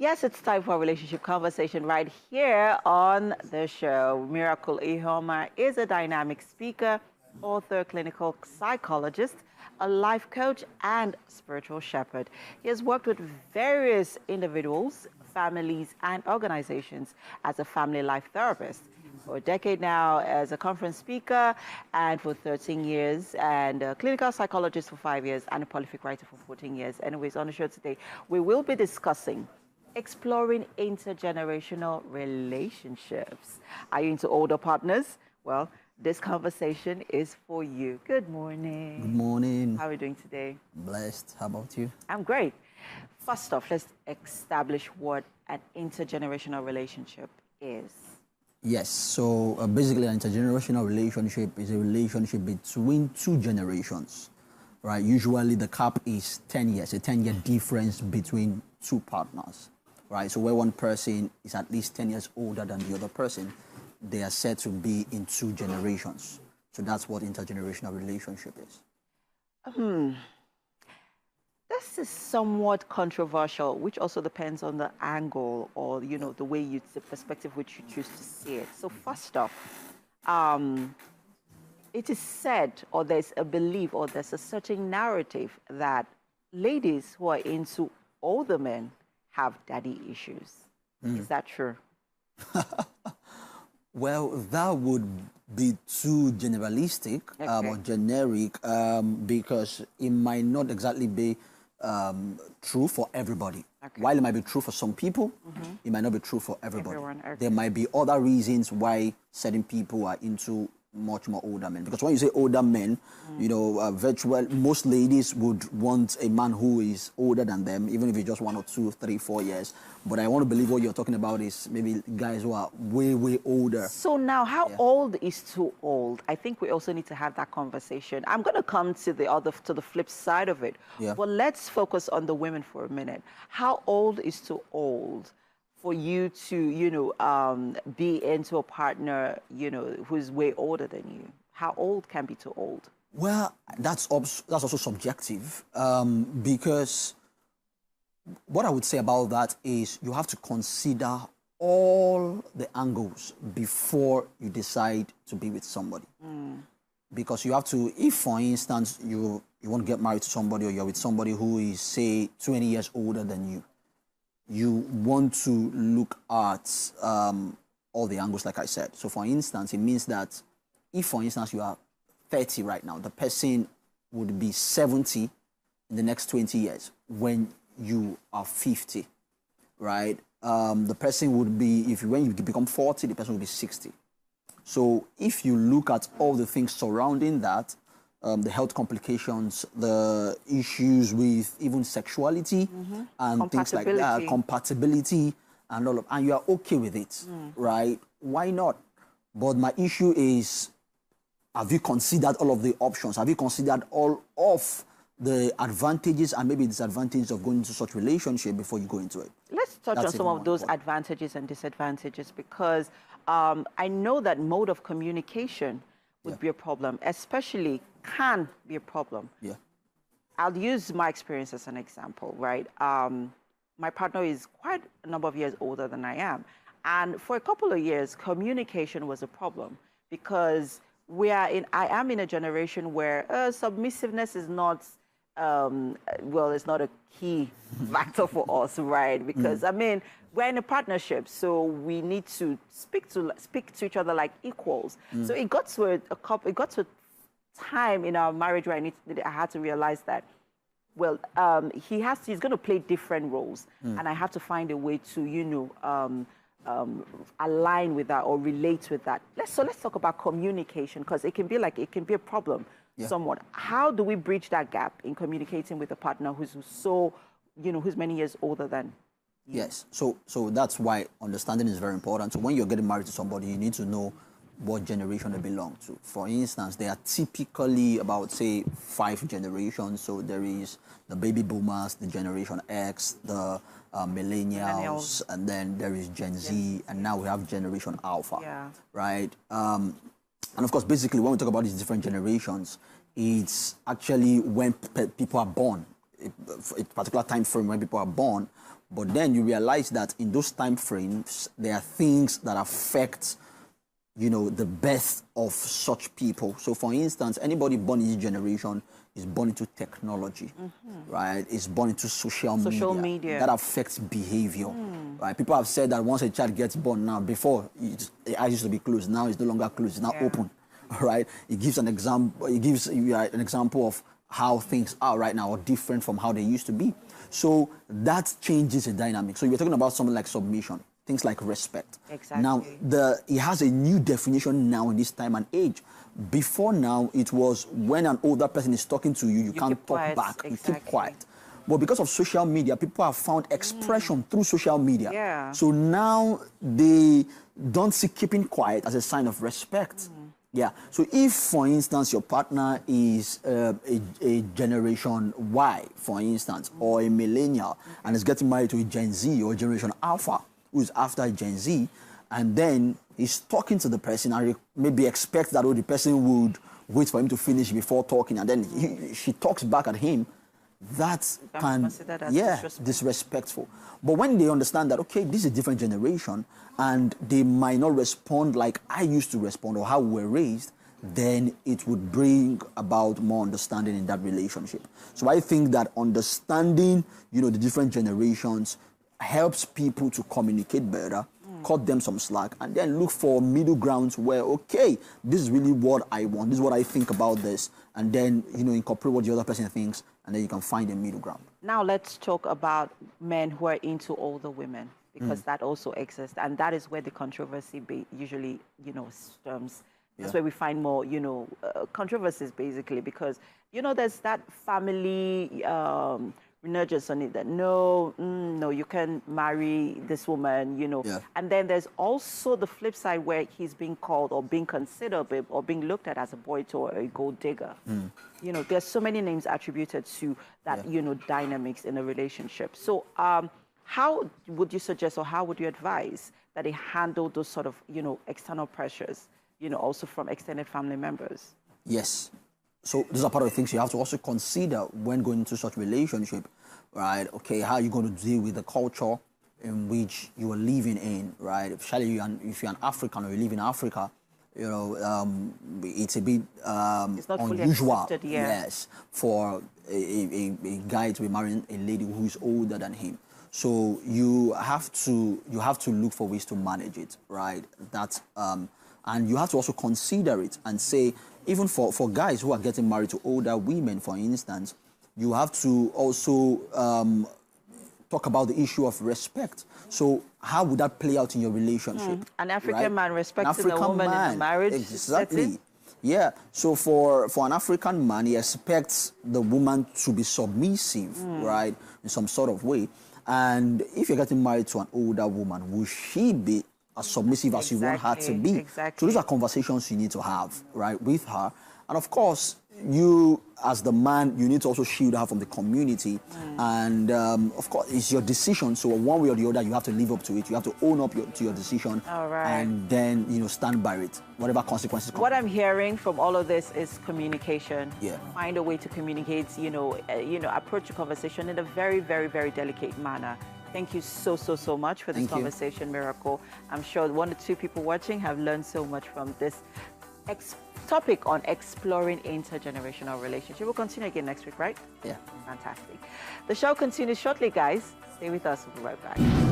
Yes, it's time for a relationship conversation right here on the show. Miracle Ihoma is a dynamic speaker, author, clinical psychologist, a life coach, and spiritual shepherd. He has worked with various individuals, families, and organizations as a family life therapist. For a decade now as a conference speaker, and for 13 years, and a clinical psychologist for 5 years, and a prolific writer for 14 years. Anyways, on the show today, we will be discussing exploring intergenerational relationships. Are you into older partners? Well, this conversation is for you. Good morning. Good morning. How are you doing today? Blessed. How about you? I'm great. First off, let's establish what an intergenerational relationship is. Yes. So basically, an intergenerational relationship is a relationship between two generations, right? Usually, the cap is 10 years, a 10-year difference between two partners, right? So where one person is at least 10 years older than the other person, they are said to be in two generations. So that's what intergenerational relationship is. This is somewhat controversial, which also depends on the angle or, the way the perspective which you choose to see it. So first off, it is said, or there's a belief, or there's a certain narrative that ladies who are into older men have daddy issues. Is that true? Well, that would be too generalistic or generic because it might not exactly be true for everybody. Okay. While it might be true for some people, it might not be true for everybody. There might be other reasons why certain people are into much more older men. Because when you say older men, most ladies would want a man who is older than them, even if it's just 1 or 2, 3, 4 years. But I want to believe what you're talking about is maybe guys who are way, way older. So now, how old is too old? I think we also need to have that conversation. I'm going to come to the flip side of it. Yeah. But let's focus on the women for a minute. How old is too old for you to, be into a partner, who's way older than you? How old can be too old? Well, that's also subjective because what I would say about that is you have to consider all the angles before you decide to be with somebody. Because you have to, if for instance, you want to get married to somebody or you're with somebody who is, say, 20 years older than you, you want to look at all the angles, like I said. So, for instance, it means that if, for instance, you are 30 right now, the person would be 70 in the next 20 years when you are 50, right? The person would be, when you become 40, the person will be 60. So, if you look at all the things surrounding that, the health complications, the issues with even sexuality and things like that, compatibility and all of, and you are okay with it, right? Why not? But my issue is, have you considered all of the options? Have you considered all of the advantages and maybe disadvantages of going into such relationship before you go into it? Let's touch on some of those advantages and disadvantages because I know that mode of communication would be a problem, especially can be a problem. Yeah. I'll use my experience as an example, right? My partner is quite a number of years older than I am. And for a couple of years, communication was a problem because I am in a generation where submissiveness is not, it's not a key factor for us, right? Because, we're in a partnership, so we need to speak to each other like equals. So it got to a time in our marriage where I had to realize that, he's going to play different roles, and I have to find a way to, align with that or relate with that. Let's talk about communication because it can be a problem somewhat. How do we bridge that gap in communicating with a partner who's who's many years older than? Yes, so that's why understanding is very important. So when you're getting married to somebody, you need to know what generation they belong to. For instance, there are typically about, say, 5 generations. So there is the baby boomers, the Generation X, the millennials, and then there is Gen Z, and now we have Generation Alpha, right? And of course, basically, when we talk about these different generations, it's actually when people are born, a particular time frame when people are born. But then you realize that in those time frames, there are things that affect, you know, the birth of such people. So for instance, anybody born in this generation is born into technology, right? Is born into social media. That affects behavior, right? People have said that once a child gets born now, before the eyes used to be closed, now it's no longer closed, it's now open, right? It gives an example. It gives an example of how things are right now, or different from how they used to be. So that changes the dynamic. So you're talking about something like submission, things like respect. Exactly. Now, it has a new definition now in this time and age. Before now, it was when an older person is talking to you, you can't talk quiet, back, you keep quiet. But because of social media, people have found expression through social media. Yeah. So now they don't see keeping quiet as a sign of respect. Yeah. So if, for instance, your partner is a generation Y, for instance, or a millennial, and is getting married to a Gen Z or a generation Alpha, who is after Gen Z, and then he's talking to the person and maybe expects that the person would wait for him to finish before talking, and then she talks back at him, that can, disrespectful. But when they understand that, okay, this is a different generation, and they might not respond like I used to respond or how we were raised, then it would bring about more understanding in that relationship. So I think that understanding, you know, the different generations helps people to communicate better, cut them some slack, and then look for middle grounds where, okay, this is really what I want, this is what I think about this, and then, you know, incorporate what the other person thinks, and then you can find a middle ground. Now let's talk about men who are into older women, because that also exists, and that is where the controversy usually, you know, stems. That's where we find more, you know, controversies, basically, because, you know, there's that family nudges on it that no, you can marry this woman, you know. And then there's also the flip side where he's being called or being considered or being looked at as a boy toy or a gold digger. You know, there's so many names attributed to that, you know, dynamics in a relationship. So how would you suggest, or how would you advise that they handle those sort of, you know, external pressures, you know, also from extended family members? Yes. So these are part of the things you have to also consider when going into such relationship, right? Okay, how are you going to deal with the culture in which you are living in, right? Especially if you're an African or you live in Africa, you know, it's a bit it's not unusual, fully accepted, yes, for a guy to be marrying a lady who is older than him. So you have to look for ways to manage it, right? That's and you have to also consider it and say, even for guys who are getting married to older women, for instance, you have to also talk about the issue of respect. So how would that play out in your relationship? An African man respecting a woman in a marriage setting? Yeah. So for an African man, he expects the woman to be submissive, right, in some sort of way. And if you're getting married to an older woman, will she be as submissive as you want her to be? So those are conversations you need to have, right, with her. And of course, you as the man, you need to also shield her from the community. And of course, it's your decision. So one way or the other, you have to live up to it. You have to own up to your decision. All right. And then, you know, stand by it, whatever consequences come. What I'm hearing from all of this is communication. Yeah. Find a way to communicate, you know, approach the conversation in a very, very, very delicate manner. Thank you so much for this conversation, Miracle. I'm sure 1 or 2 people watching have learned so much from this topic on exploring intergenerational relationship. We'll continue again next week, right? Yeah. Fantastic. The show continues shortly, guys. Stay with us. We'll be right back.